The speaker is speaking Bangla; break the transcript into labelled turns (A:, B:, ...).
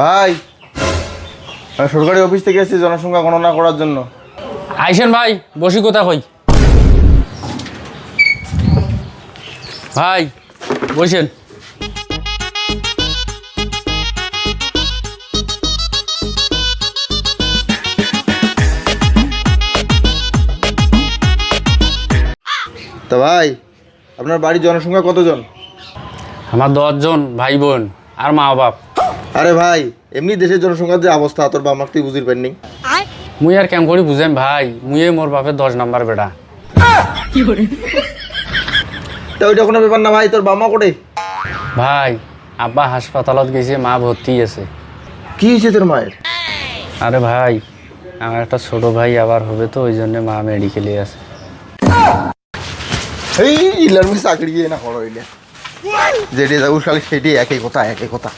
A: ভাই, আমি সরকারি অফিস থেকে এসেছি জনসংখ্যা গণনা করার জন্য।
B: আইসেন ভাই, বসি কোথা কই ভাই, বসেন।
A: তা ভাই, আপনার বাড়ির জনসংখ্যা কতজন?
B: আমার 10 জন ভাই বোন আর মা বাপ।
A: আরে ভাই, এমনি দেশের জনসংখ্যার যে অবস্থা তোর বাপ মাকে তুই বুঝির পারনি।
B: মুই আর কেম করি বুঝেন ভাই, মুয়ে মোর বাপের 10 নাম্বার বেটা।
A: তা ওইটা কোনো ব্যাপার না ভাই, তোর বাপ মা কোটে?
B: ভাই, আব্বা হাসপাতালত গেছে, মা ভর্তি আছে।
A: কি হয়েছে তোর মায়ের?
B: আরে ভাই, আমার একটা ছোট ভাই আবার হবে, তো ওই জন্য মা মেডিকেলে আছে।
A: এই ইলার চাকরি না করো, যেটি যাবো খালি সেটি একই কথা একই কথা।